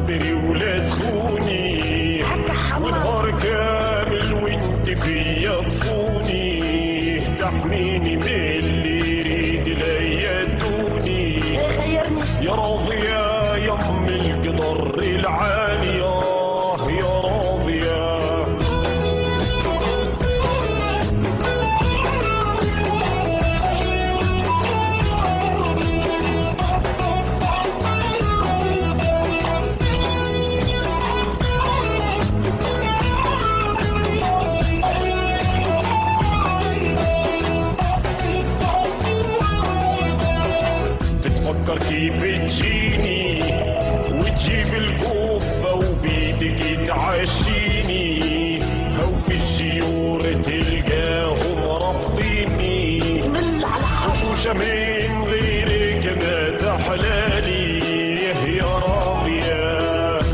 تقدري ولا تخوني، ونهار كامل وانت فيا تصوني، تحميني باللي يريد لا يدوني. يا راضية يا ام القدر العالية يا راضية. تتفكر كيف تجيني وتجيب الكوفة وبيدك تعشيني، أو في الجيور تلقاهم رابطيني، وشوشة من غيرك ما تحلالي يا راضية.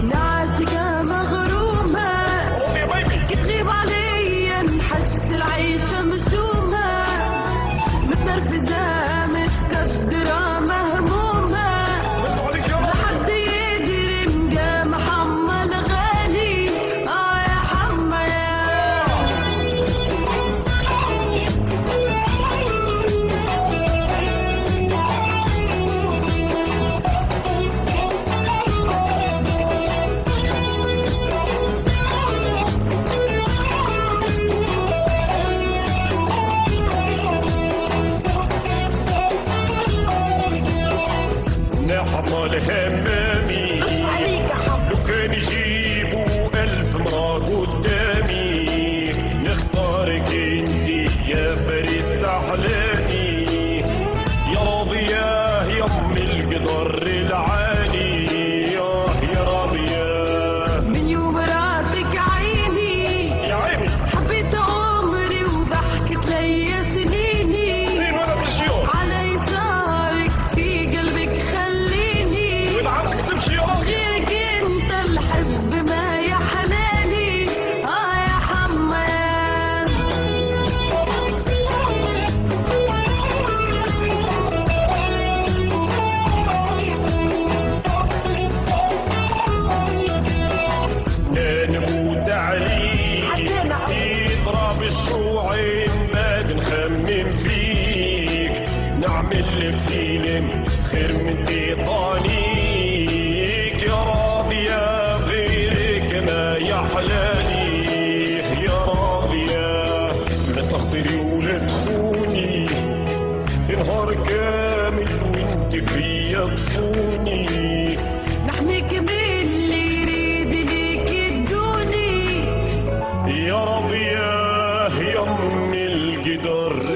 نعاشقة مغرومة كتغيب عليا نحس العيشة مشومة، متنرفزة متكدرة مهمومة، لحد يدري نجا محمد غالي يا حما يا. نحط الهمامي لو كان يجيبوا 1000 مرة قدامي، نختارك انتي يا فارس احلامي، يا راضية يا ام القدر العالي يا راضية. من يوم راتك عيني يا عيني حبيت عمري وضحكت ليا سنيني، مين وانا في الجيور على يسارك في قلبك خليني، وين عندك تمشي يا راضية. غيرك انت الحزب ما يا حلالي يا حما يا. نموت عليك يضرب الشوعين ما نخمم فيك، نعمل لك فيلم خير من تيطانيك يا راضية، غيرك ما يحلالي يا راضية. لا تخطري ولا تخوني نهار كامل وانت فيا تصوني، نحميك من اللي يريد ليك يدوني يا راضية يا ام القدر